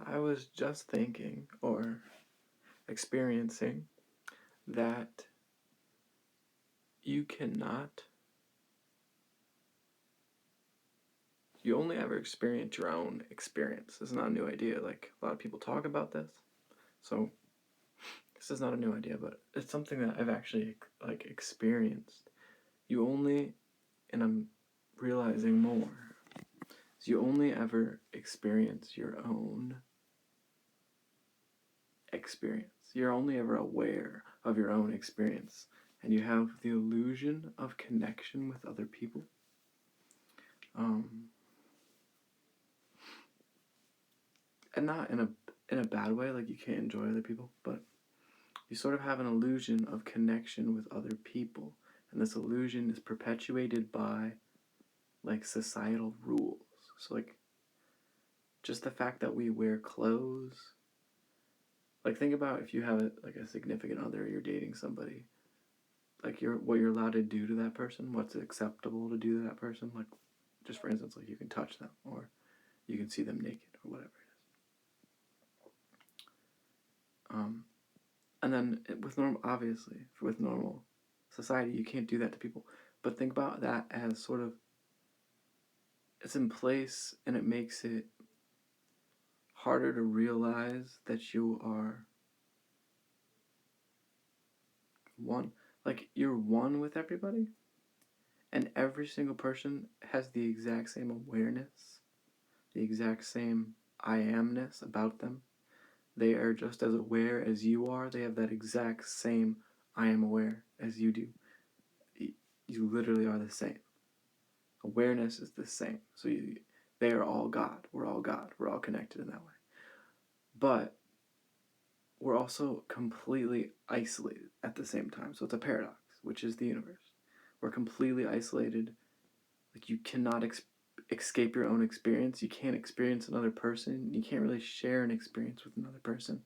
I was just thinking or experiencing that you cannot, you only ever experience your own experience. It's not a new idea. Like, a lot of people talk about this. So, this is not a new idea, but it's something that I've actually, experienced. You only, and I'm realizing more, is you only ever experience your own experience. You're only ever aware of your own experience, and you have the illusion of connection with other people. And not in a bad way, like you can't enjoy other people, but you sort of have an illusion of connection with other people, and this illusion is perpetuated by like societal rules. So like just the fact that we wear clothes. Like think about if you have a significant other, you're dating somebody, like what you're allowed to do to that person, what's acceptable to do to that person. Like just for instance, like you can touch them or you can see them naked or whatever it is. And then with normal society, you can't do that to people. But think about that as sort of, it's in place and it makes it harder to realize that you are one. Like you're one with everybody, and every single person has the exact same awareness, the exact same I amness about them. They are just as aware as you are. They have that exact same I am aware as you do. You literally are the same. Awareness is the same. So they are all God. We're all God. We're all connected in that way. But we're also completely isolated at the same time. So it's a paradox, which is the universe. We're completely isolated. Like you cannot escape your own experience. You can't experience another person. You can't really share an experience with another person.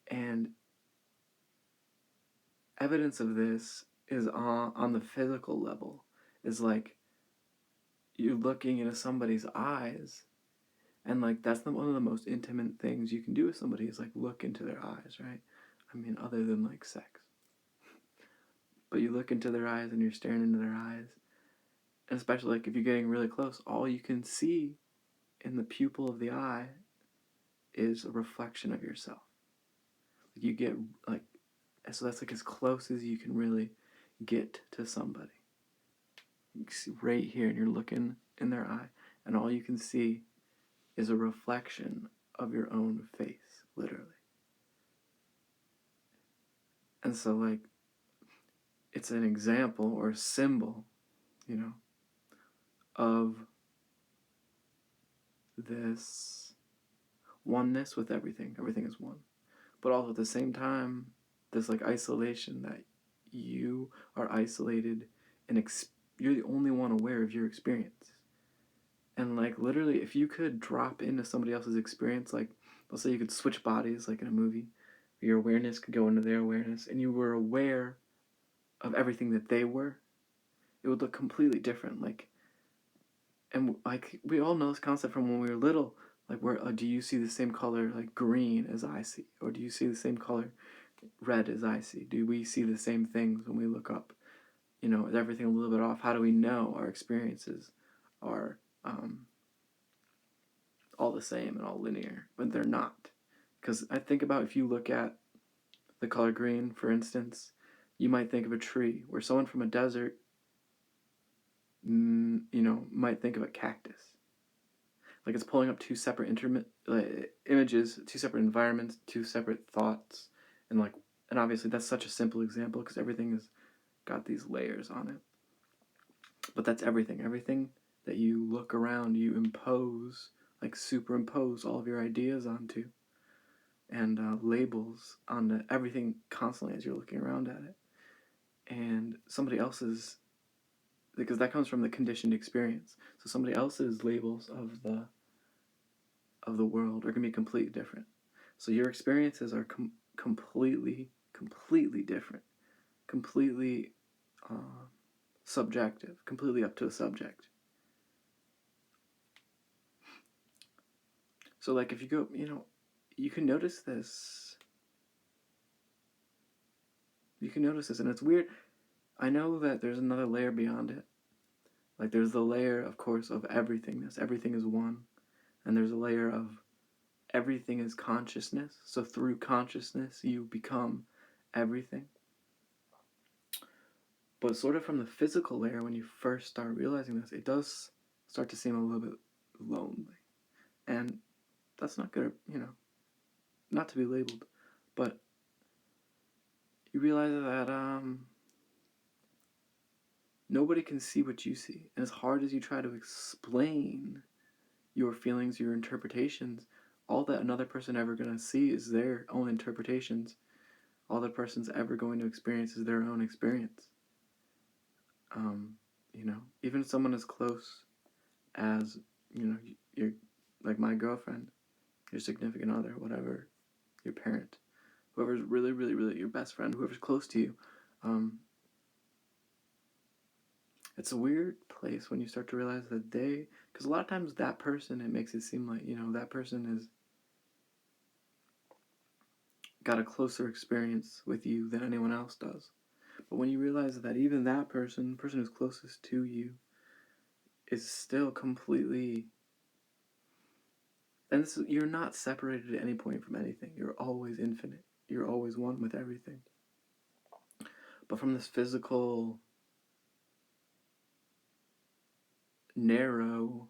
And evidence of this is on the physical level. Is like you're looking into somebody's eyes, and like that's one of the most intimate things you can do with somebody is like look into their eyes, right? I mean, other than like sex. But you look into their eyes and you're staring into their eyes, and especially like if you're getting really close, all you can see in the pupil of the eye is a reflection of yourself. You get like, so that's like as close as you can really get to somebody. You see right here, and you're looking in their eye, and all you can see is a reflection of your own face, literally. And so, like, it's an example or a symbol, of this oneness with everything. Everything is one. But also at the same time, this, like, isolation that you are isolated and you're the only one aware of your experience. And, like, literally, if you could drop into somebody else's experience, like, let's say you could switch bodies, like in a movie, your awareness could go into their awareness, and you were aware of everything that they were, it would look completely different. Like, and like we all know this concept from when we were little. Like, where do you see the same color like green as I see, or do you see the same color red as I see? Do we see the same things when we look up? Is everything a little bit off? How do we know our experiences are all the same and all linear when they're not? Because I think about if you look at the color green, for instance, you might think of a tree, where someone from a desert, might think of a cactus. Like it's pulling up two separate images, two separate environments, two separate thoughts, and obviously that's such a simple example because everything has got these layers on it. But that's everything. Everything that you look around, you impose, like superimpose all of your ideas onto, and labels onto everything constantly as you're looking around at it. And somebody else's, because that comes from the conditioned experience. So somebody else's labels of the world are going to be completely different. So your experiences are completely different, completely subjective, completely up to a subject. So like if you go, you can notice this. You can notice this, and it's weird. I know that there's another layer beyond it. Like, there's the layer, of course, of everythingness. Everything is one. And there's a layer of everything is consciousness. So through consciousness, you become everything. But sort of from the physical layer, when you first start realizing this, it does start to seem a little bit lonely. And that's not good, not to be labeled. But you realize that nobody can see what you see. And as hard as you try to explain your feelings, your interpretations, all that another person ever going to see is their own interpretations. All the person's ever going to experience is their own experience. Even someone as close as, you're like my girlfriend, your significant other, whatever, your parent, whoever's really, really, really your best friend, whoever's close to you. It's a weird place when you start to realize that because a lot of times that person, it makes it seem like, that person has got a closer experience with you than anyone else does. But when you realize that even that person who's closest to you, is still completely, and you're not separated at any point from anything. You're always infinite. You're always one with everything. But from this physical, narrow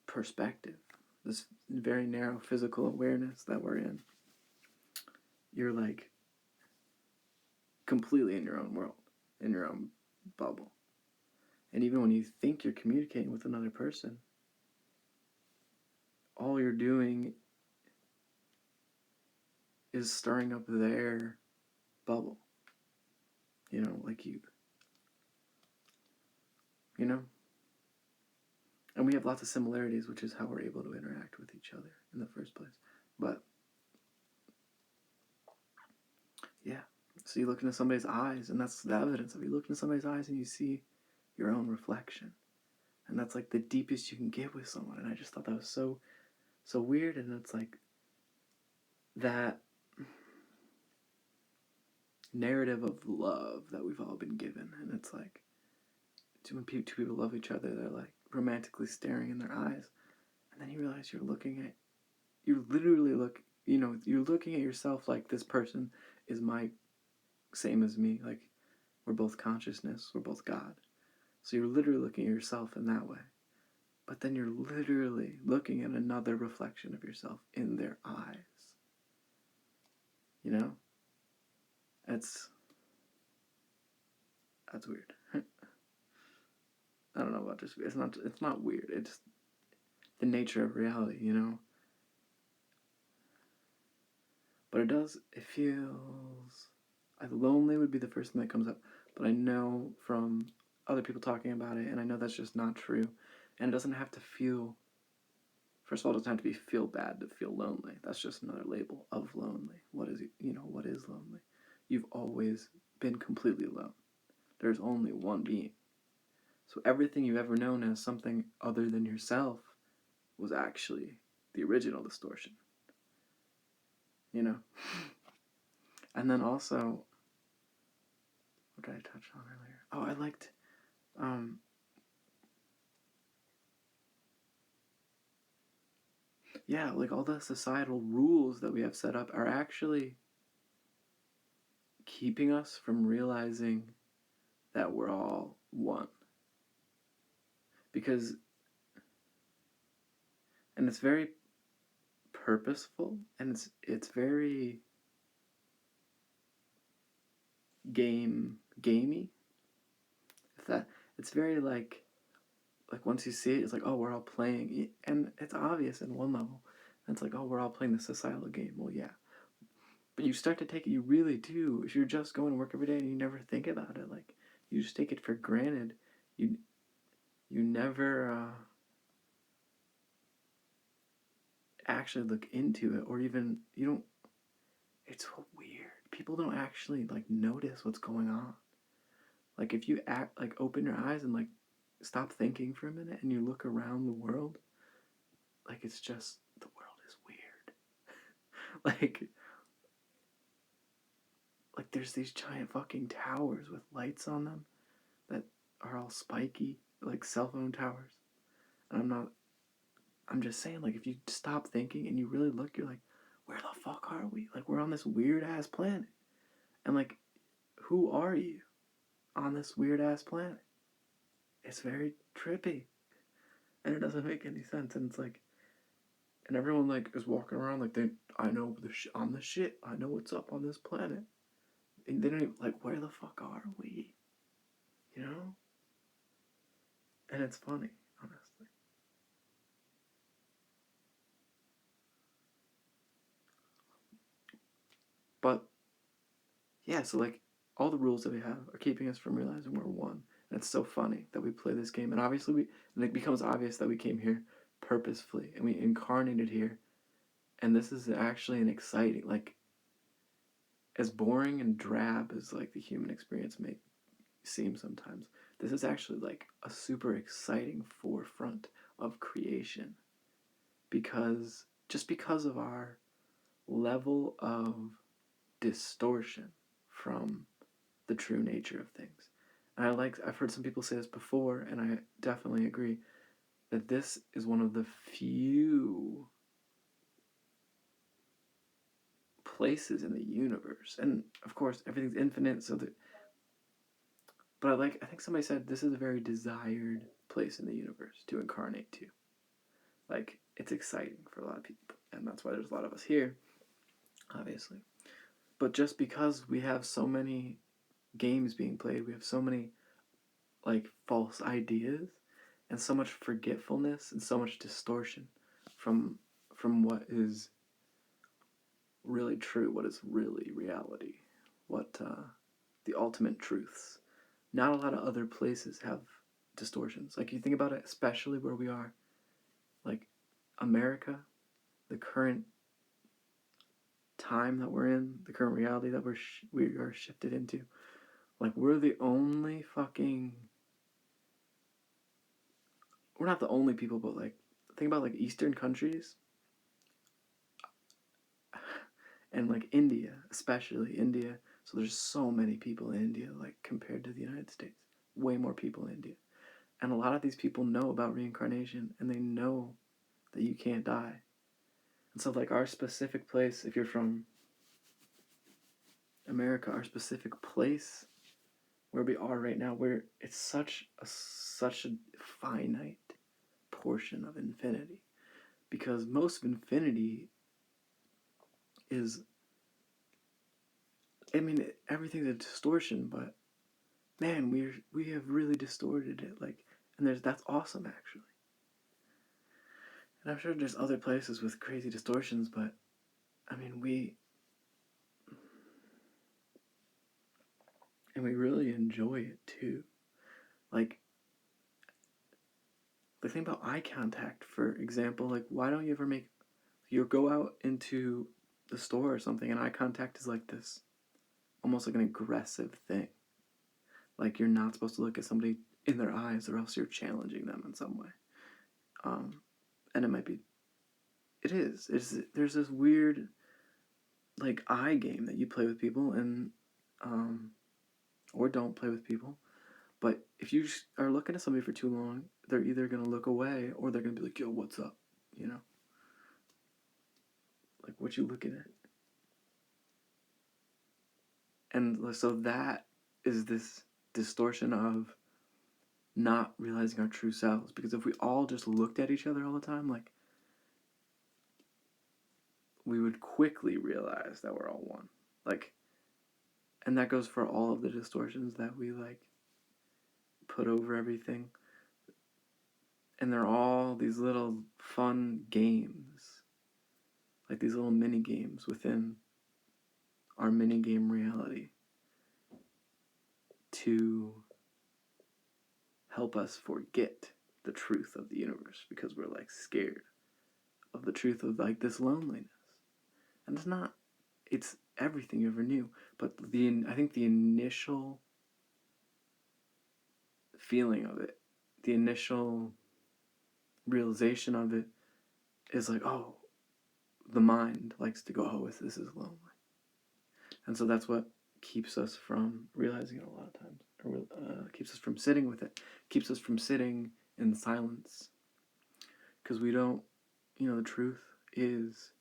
perspective, this very narrow physical awareness that we're in, you're like completely in your own world, in your own bubble. And even when you think you're communicating with another person, all you're doing is stirring up their bubble. And we have lots of similarities, which is how we're able to interact with each other in the first place. But, yeah. So you look into somebody's eyes, and that's the evidence of you look into somebody's eyes and you see your own reflection. And that's like the deepest you can get with someone. And I just thought that was so weird. And it's like that narrative of love that we've all been given. And it's like, when two people love each other, they're like romantically staring in their eyes. And then you realize you're looking at yourself like this person is same as me. Like, we're both consciousness, we're both God. So you're literally looking at yourself in that way. But then you're literally looking at another reflection of yourself in their eyes. That's weird. I don't know about this. It's not weird. It's the nature of reality, But it feels like lonely would be the first thing that comes up. But I know from other people talking about it, and I know that's just not true. And it doesn't have to feel, first of all, it doesn't have to feel bad to feel lonely. That's just another label of lonely. What is lonely? You've always been completely alone. There's only one being. So everything you've ever known as something other than yourself was actually the original distortion. And then also, what did I touch on earlier? Oh, I liked, like all the societal rules that we have set up are actually keeping us from realizing that we're all one. And it's very purposeful, and it's very gamey. It's very like once you see it, it's like, oh, we're all playing, and it's obvious in one level. And it's like, oh, we're all playing the societal game. Well, yeah. But you start to take it, you really do. If you're just going to work every day and you never think about it, like, you just take it for granted. You never actually look into it, or even, you don't, it's so weird. People don't actually, like, notice what's going on. Like, if you open your eyes and, like, stop thinking for a minute and you look around the world, like, it's just the world. like there's these giant fucking towers with lights on them that are all spiky, like cell phone towers. And I'm just saying, like, if you stop thinking and you really look, you're like, where the fuck are we? Like, we're on this weird ass planet. And, like, who are you on this weird ass planet? It's very trippy. And it doesn't make any sense. And it's like, and everyone, like, is walking around like I know on the shit. I know what's up on this planet. And they don't even, like, where the fuck are we? You know? And it's funny, honestly. But yeah, so like all the rules that we have are keeping us from realizing we're one. And it's so funny that we play this game. And obviously and it becomes obvious that we came here purposefully and we incarnated here. And this is actually an exciting, like, as boring and drab as like the human experience may seem sometimes, this is actually like a super exciting forefront of creation. Because of our level of distortion from the true nature of things. And I've heard some people say this before, and I definitely agree that this is one of the few places in the universe, and of course everything's infinite, but I think somebody said this is a very desired place in the universe to incarnate to. Like, it's exciting for a lot of people, and that's why there's a lot of us here, obviously. But just because we have so many games being played, we have so many like false ideas and so much forgetfulness and so much distortion from what is really true, what is really reality, what the ultimate truths. Not a lot of other places have distortions. Like, you think about it, especially where we are, like America, the current time that we're in, the current reality that we are shifted into. Like, we're the only fucking. We're not the only people, but like, think about like Eastern countries and like India, especially India. So there's so many people in India, like compared to the United States. Way more people in India. And a lot of these people know about reincarnation and they know that you can't die. And so, like, our specific place, if you're from America, our specific place where we are right now, where it's such a finite portion of infinity. Because most of infinity is, I mean, everything's a distortion, but man, we have really distorted it. Like, and that's awesome, actually. And I'm sure there's other places with crazy distortions, but I mean, we really enjoy it too. Like, the thing about eye contact, for example, like, why don't you ever you go out into the store or something and eye contact is like this, almost like an aggressive thing. Like, you're not supposed to look at somebody in their eyes or else you're challenging them in some way. And there's this weird, like, eye game that you play with people and, or don't play with people. But if you are looking at somebody for too long, they're either going to look away or they're going to be like, yo, what's up? You know? Like, what you looking at? And so that is this distortion of not realizing our true selves. Because if we all just looked at each other all the time, like, we would quickly realize that we're all one. Like, and that goes for all of the distortions that we, like, put over everything. And they're all these little fun games. Like, these little mini games within our mini game reality to help us forget the truth of the universe because we're, like, scared of the truth of, like, this loneliness. And it's everything you ever knew, but I think the initial feeling of it, the initial realization of it is like, oh, the mind likes to go, oh, this is lonely. And so that's what keeps us from realizing it a lot of times, or keeps us from sitting with it, keeps us from sitting in silence. Because we don't, the truth is,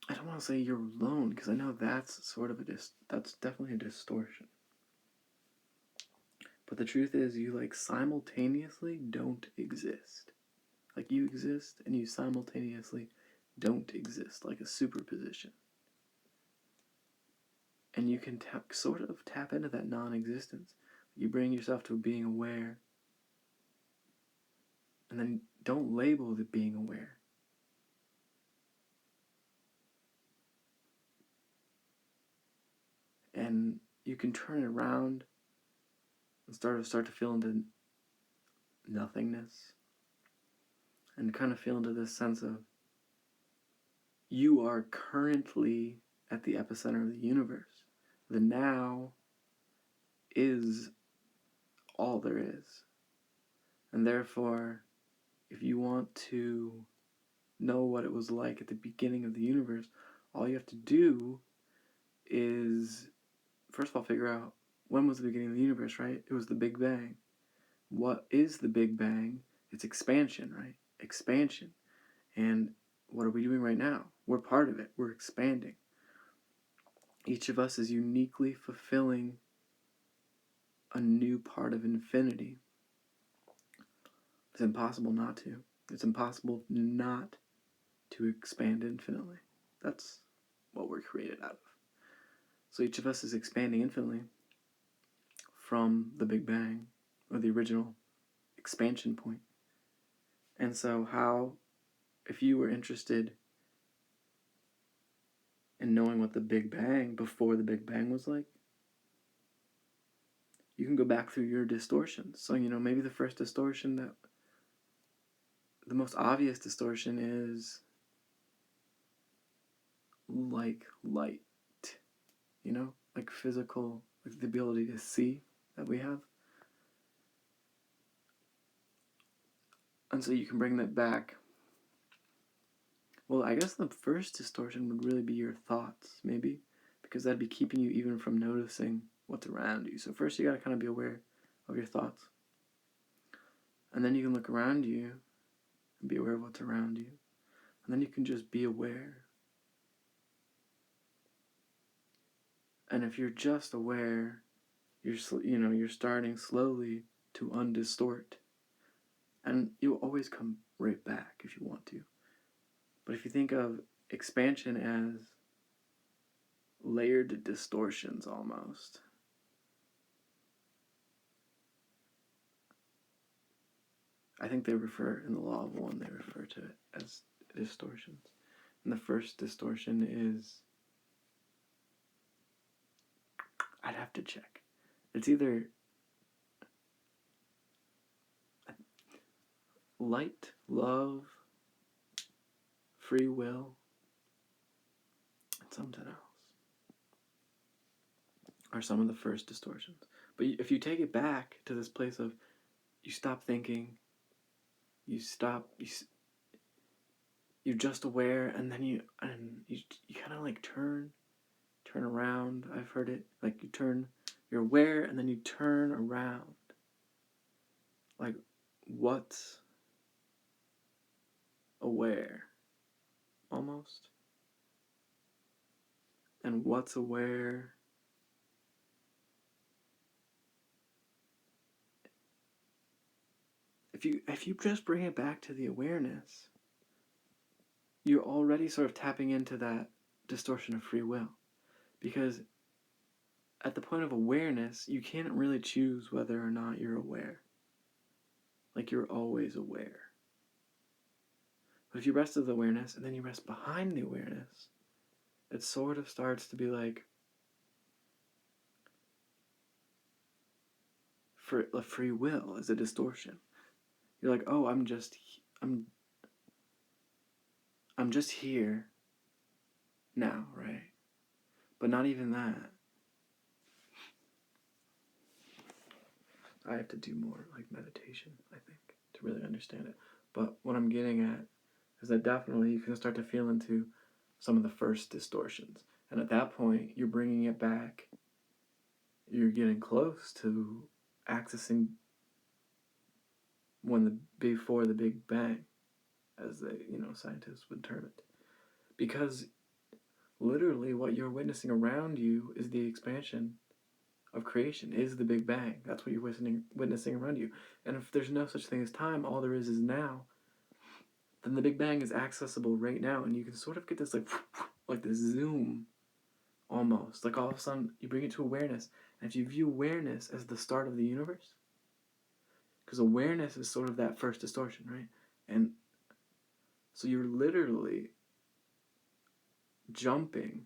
I don't want to say you're alone, because I know that's sort of that's definitely a distortion. But the truth is, you like simultaneously don't exist. Like you exist and you simultaneously don't exist, like a superposition. And you can sort of tap into that non-existence. You bring yourself to being aware, and then don't label the being aware. And you can turn it around and start to feel into nothingness, and kind of feel into this sense of you are currently at the epicenter of the universe. The now is all there is. And therefore, if you want to know what it was like at the beginning of the universe, all you have to do is, first of all, figure out when was the beginning of the universe, right? It was the Big Bang. What is the Big Bang? It's expansion, right? Expansion. And what are we doing right now? We're part of it. We're expanding. Each of us is uniquely fulfilling a new part of infinity. It's impossible not to. It's impossible not to expand infinitely. That's what we're created out of. So each of us is expanding infinitely from the Big Bang, or the original expansion point. And so if you were interested in knowing what the Big Bang, before the Big Bang was like, you can go back through your distortions. So, maybe the first distortion, the most obvious distortion is like light, like physical, like the ability to see that we have. And so you can bring that back. Well, I guess the first distortion would really be your thoughts, maybe, because that'd be keeping you even from noticing what's around you. So first you gotta kind of be aware of your thoughts. And then you can look around you and be aware of what's around you. And then you can just be aware. And if you're just aware, you're starting slowly to undistort. And you'll always come right back if you want to. But if you think of expansion as layered distortions almost, I think in the law of one, they refer to it as distortions. And the first distortion is, I'd have to check. It's either light, love, free will, and something else are some of the first distortions. But if you take it back to this place of you stop thinking, you're just aware, and then you kind of like turn around. I've heard it like you're aware, and then you turn around. Like, what's aware, almost, and what's aware. If you just bring it back to the awareness, you're already sort of tapping into that distortion of free will. Because at the point of awareness, you can't really choose whether or not you're aware. Like, you're always aware. But if you rest with awareness, and then you rest behind the awareness, it sort of starts to be like, free will is a distortion. You're like, oh, I'm just here now, right? But not even that. I have to do more like meditation, I think, to to really understand it. But what I'm getting at is that definitely you can start to feel into some of the first distortions. And at that point, you're bringing it back. You're getting close to accessing before the Big Bang, as scientists would term it. Because literally what you're witnessing around you is the expansion of creation, is the Big Bang. That's what you're witnessing around you. And if there's no such thing as time, all there is now, then the Big Bang is accessible right now, and you can sort of get this like this zoom almost. Like all of a sudden you bring it to awareness. And if you view awareness as the start of the universe, because awareness is sort of that first distortion, right? And so you're literally jumping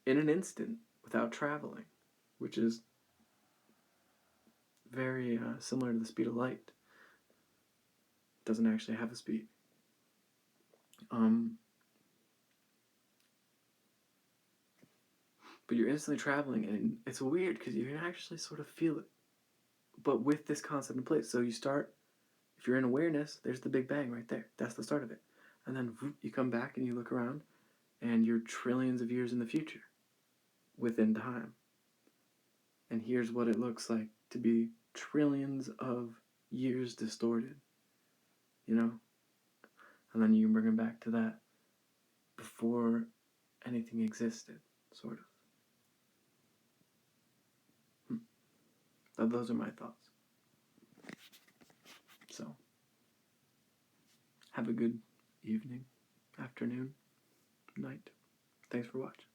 in an instant without traveling, which is very similar to the speed of light. It doesn't actually have a speed. But you're instantly traveling, and it's weird because you can actually sort of feel it, but with this concept in place. So you start, if you're in awareness, there's the Big Bang right there. That's the start of it. And then you come back and you look around, and you're trillions of years in the future within time. And here's what it looks like to be trillions of years distorted, And then you can bring it back to that before anything existed, sort of. Those are my thoughts. So, have a good evening, afternoon, night. Thanks for watching.